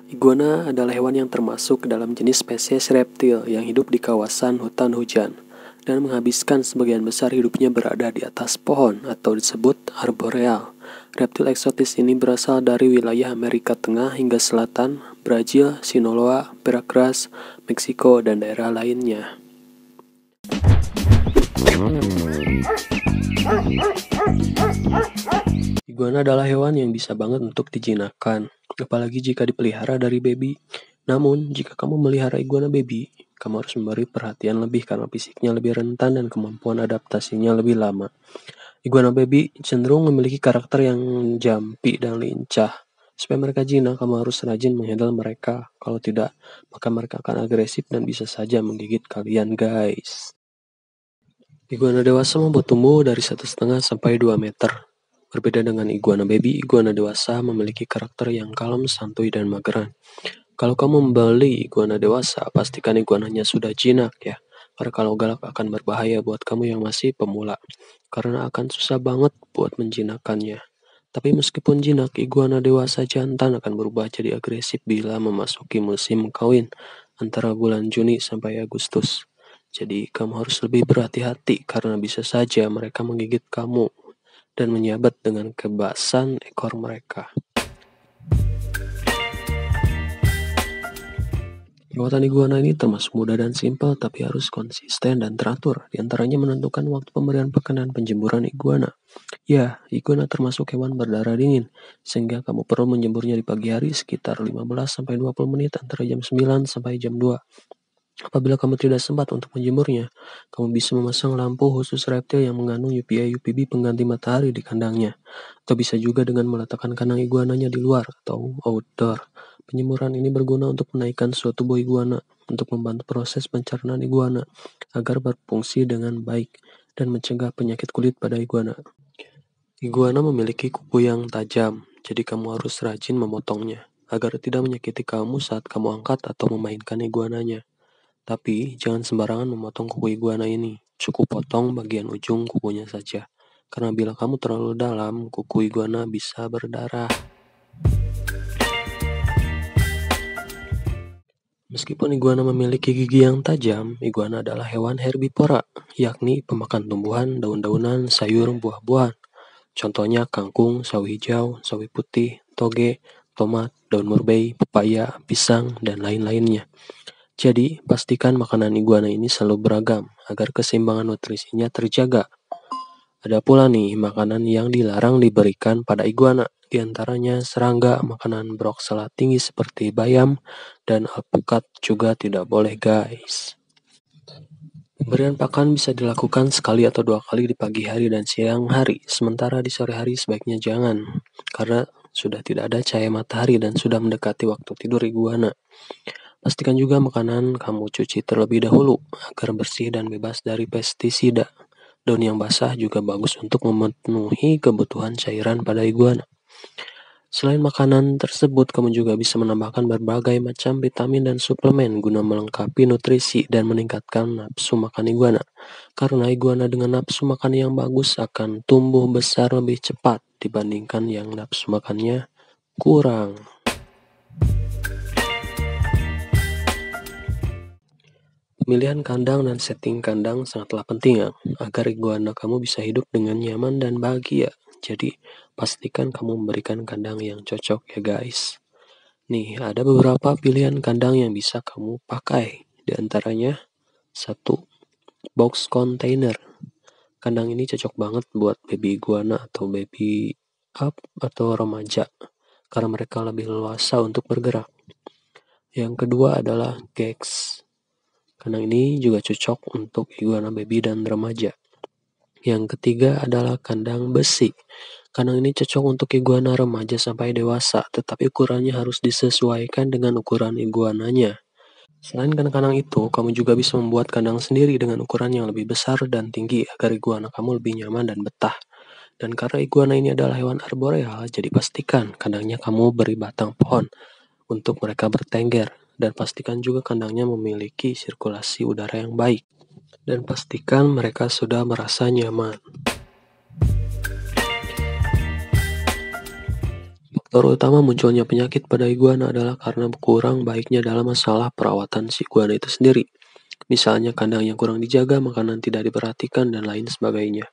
Iguana adalah hewan yang termasuk ke dalam jenis spesies reptil yang hidup di kawasan hutan hujan dan menghabiskan sebagian besar hidupnya berada di atas pohon atau disebut arboreal. Reptil eksotis ini berasal dari wilayah Amerika Tengah hingga Selatan, Brazil, Sinaloa, Veracruz, Meksiko, dan daerah lainnya. Iguana adalah hewan yang bisa banget untuk dijinakkan, apalagi jika dipelihara dari baby. Namun, jika kamu melihara iguana baby, kamu harus memberi perhatian lebih karena fisiknya lebih rentan dan kemampuan adaptasinya lebih lama. Iguana baby cenderung memiliki karakter yang jumpy dan lincah. Supaya mereka jinak, kamu harus rajin menghandle mereka. Kalau tidak, maka mereka akan agresif dan bisa saja menggigit kalian, guys. Iguana dewasa membuat tumbuh dari 1,5 sampai 2 meter. Berbeda dengan iguana baby, iguana dewasa memiliki karakter yang kalem, santuy, dan mageran. Kalau kamu membeli iguana dewasa, pastikan iguananya sudah jinak ya. Karena kalau galak akan berbahaya buat kamu yang masih pemula. Karena akan susah banget buat menjinakkannya. Tapi meskipun jinak, iguana dewasa jantan akan berubah jadi agresif bila memasuki musim kawin antara bulan Juni sampai Agustus. Jadi kamu harus lebih berhati-hati karena bisa saja mereka menggigit kamu dan menyabat dengan kebasan ekor mereka. Perawatan iguana ini termasuk mudah dan simpel, tapi harus konsisten dan teratur. Di antaranya menentukan waktu pemberian pakan dan penjemuran iguana. Ya, iguana termasuk hewan berdarah dingin, sehingga kamu perlu menjemurnya di pagi hari sekitar 15-20 menit antara jam 9 sampai jam 2. Apabila kamu tidak sempat untuk menjemurnya, kamu bisa memasang lampu khusus reptil yang mengandung UVA-UVB pengganti matahari di kandangnya. Atau bisa juga dengan meletakkan kandang iguananya di luar atau outdoor. Penjemuran ini berguna untuk menaikkan suhu tubuh iguana, untuk membantu proses pencernaan iguana, agar berfungsi dengan baik, dan mencegah penyakit kulit pada iguana. Iguana memiliki kuku yang tajam, jadi kamu harus rajin memotongnya, agar tidak menyakiti kamu saat kamu angkat atau memainkan iguananya. Tapi, jangan sembarangan memotong kuku iguana ini. Cukup potong bagian ujung kukunya saja. Karena bila kamu terlalu dalam, kuku iguana bisa berdarah. Meskipun iguana memiliki gigi yang tajam, iguana adalah hewan herbivora, yakni pemakan tumbuhan, daun-daunan, sayur, buah-buahan. Contohnya kangkung, sawi hijau, sawi putih, toge, tomat, daun murbei, pepaya, pisang, dan lain-lainnya. Jadi, pastikan makanan iguana ini selalu beragam, agar keseimbangan nutrisinya terjaga. Ada pula nih, makanan yang dilarang diberikan pada iguana, di antaranya serangga, makanan beroksala tinggi seperti bayam, dan alpukat juga tidak boleh, guys. Pemberian pakan bisa dilakukan sekali atau 2 kali di pagi hari dan siang hari, sementara di sore hari sebaiknya jangan, karena sudah tidak ada cahaya matahari dan sudah mendekati waktu tidur iguana. Pastikan juga makanan kamu cuci terlebih dahulu agar bersih dan bebas dari pestisida. Daun yang basah juga bagus untuk memenuhi kebutuhan cairan pada iguana. Selain makanan tersebut, kamu juga bisa menambahkan berbagai macam vitamin dan suplemen guna melengkapi nutrisi dan meningkatkan nafsu makan iguana. Karena iguana dengan nafsu makan yang bagus akan tumbuh besar lebih cepat dibandingkan yang nafsu makannya kurang. Pemilihan kandang dan setting kandang sangatlah penting ya, agar iguana kamu bisa hidup dengan nyaman dan bahagia. Jadi, pastikan kamu memberikan kandang yang cocok ya guys. Nih, ada beberapa pilihan kandang yang bisa kamu pakai. Di antaranya, 1. Box container. Kandang ini cocok banget buat baby iguana atau baby up atau remaja, karena mereka lebih leluasa untuk bergerak. Yang kedua adalah kegs. Kandang ini juga cocok untuk iguana baby dan remaja. Yang ketiga adalah kandang besi. Kandang ini cocok untuk iguana remaja sampai dewasa, tetapi ukurannya harus disesuaikan dengan ukuran iguananya. Selain kandang itu, kamu juga bisa membuat kandang sendiri dengan ukuran yang lebih besar dan tinggi agar iguana kamu lebih nyaman dan betah. Dan karena iguana ini adalah hewan arboreal, jadi pastikan kandangnya kamu beri batang pohon untuk mereka bertengger. Dan pastikan juga kandangnya memiliki sirkulasi udara yang baik. Dan pastikan mereka sudah merasa nyaman. Faktor utama munculnya penyakit pada iguana adalah karena kurang baiknya dalam masalah perawatan si iguana itu sendiri. Misalnya kandang yang kurang dijaga, makanan tidak diperhatikan, dan lain sebagainya.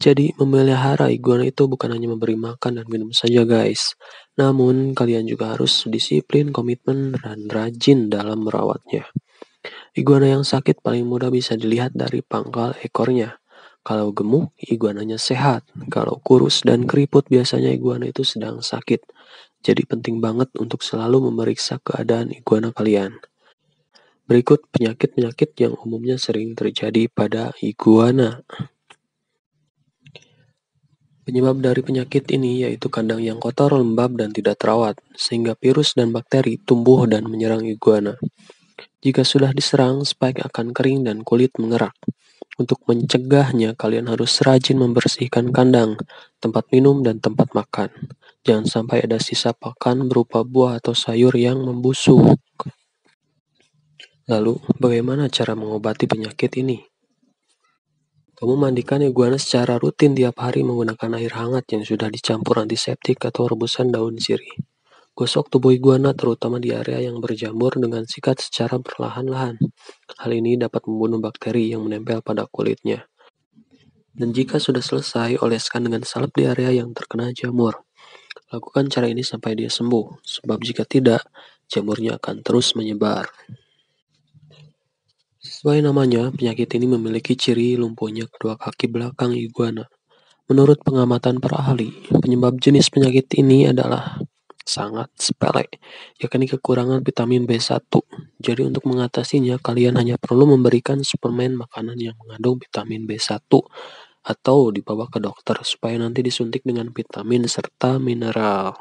Jadi, memelihara iguana itu bukan hanya memberi makan dan minum saja, guys. Namun, kalian juga harus disiplin, komitmen, dan rajin dalam merawatnya. Iguana yang sakit paling mudah bisa dilihat dari pangkal ekornya. Kalau gemuk, iguananya sehat. Kalau kurus dan keriput, biasanya iguana itu sedang sakit. Jadi penting banget untuk selalu memeriksa keadaan iguana kalian. Berikut penyakit-penyakit yang umumnya sering terjadi pada iguana. Penyebab dari penyakit ini yaitu kandang yang kotor, lembab, dan tidak terawat, sehingga virus dan bakteri tumbuh dan menyerang iguana. Jika sudah diserang, spike akan kering dan kulit mengerak. Untuk mencegahnya, kalian harus rajin membersihkan kandang, tempat minum, dan tempat makan. Jangan sampai ada sisa pakan berupa buah atau sayur yang membusuk. Lalu, bagaimana cara mengobati penyakit ini? Kamu mandikan iguana secara rutin tiap hari menggunakan air hangat yang sudah dicampur antiseptik atau rebusan daun sirih. Gosok tubuh iguana terutama di area yang berjamur dengan sikat secara perlahan-lahan. Hal ini dapat membunuh bakteri yang menempel pada kulitnya. Dan jika sudah selesai, oleskan dengan salep di area yang terkena jamur. Lakukan cara ini sampai dia sembuh, sebab jika tidak, jamurnya akan terus menyebar. Sesuai namanya, penyakit ini memiliki ciri lumpuhnya kedua kaki belakang iguana. Menurut pengamatan para ahli, penyebab jenis penyakit ini adalah sangat sepele, yakni kekurangan vitamin B1. Jadi untuk mengatasinya, kalian hanya perlu memberikan suplemen makanan yang mengandung vitamin B1 atau dibawa ke dokter supaya nanti disuntik dengan vitamin serta mineral.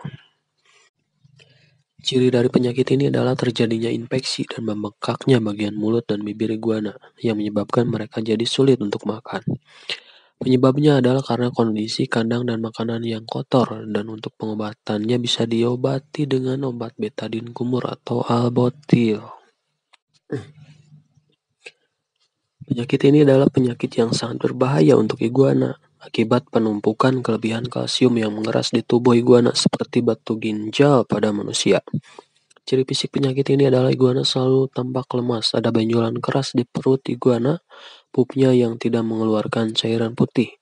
Ciri dari penyakit ini adalah terjadinya infeksi dan membengkaknya bagian mulut dan bibir iguana yang menyebabkan mereka jadi sulit untuk makan. Penyebabnya adalah karena kondisi kandang dan makanan yang kotor, dan untuk pengobatannya bisa diobati dengan obat betadine kumur atau albotil. Penyakit ini adalah penyakit yang sangat berbahaya untuk iguana akibat penumpukan kelebihan kalsium yang mengeras di tubuh iguana seperti batu ginjal pada manusia. Ciri fisik penyakit ini adalah iguana selalu tampak lemas, ada benjolan keras di perut iguana, pupnya yang tidak mengeluarkan cairan putih.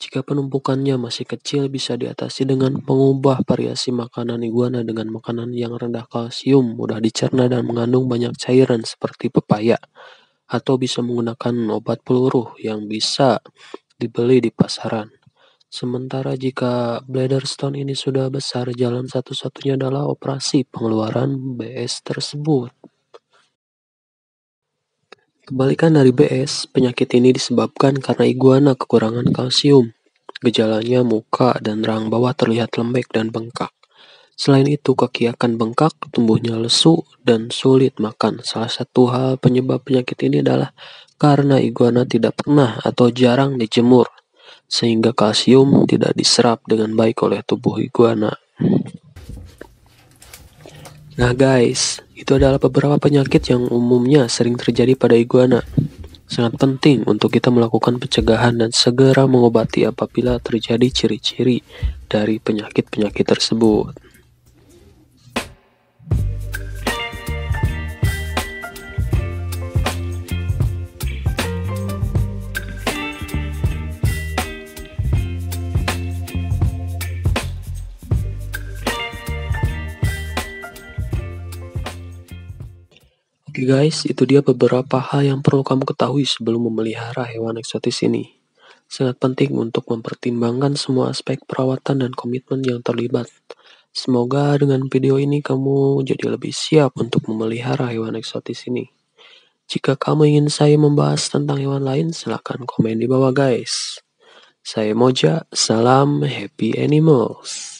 Jika penumpukannya masih kecil, bisa diatasi dengan mengubah variasi makanan iguana dengan makanan yang rendah kalsium, mudah dicerna, dan mengandung banyak cairan seperti pepaya. Atau bisa menggunakan obat peluruh yang bisa dibeli di pasaran. Sementara jika bladder stone ini sudah besar, jalan satu-satunya adalah operasi pengeluaran BS tersebut. Kebalikan dari BS, penyakit ini disebabkan karena iguana kekurangan kalsium. Gejalanya muka dan rahang bawah terlihat lembek dan bengkak. Selain itu, kaki akan bengkak, tumbuhnya lesu, dan sulit makan. Salah satu hal penyebab penyakit ini adalah karena iguana tidak pernah atau jarang dijemur, sehingga kalsium tidak diserap dengan baik oleh tubuh iguana. Nah guys, itu adalah beberapa penyakit yang umumnya sering terjadi pada iguana. Sangat penting untuk kita melakukan pencegahan dan segera mengobati apabila terjadi ciri-ciri dari penyakit-penyakit tersebut. Oke guys, itu dia beberapa hal yang perlu kamu ketahui sebelum memelihara hewan eksotis ini. Sangat penting untuk mempertimbangkan semua aspek perawatan dan komitmen yang terlibat. Semoga dengan video ini kamu jadi lebih siap untuk memelihara hewan eksotis ini. Jika kamu ingin saya membahas tentang hewan lain, silahkan komen di bawah guys. Saya Moja, salam happy animals.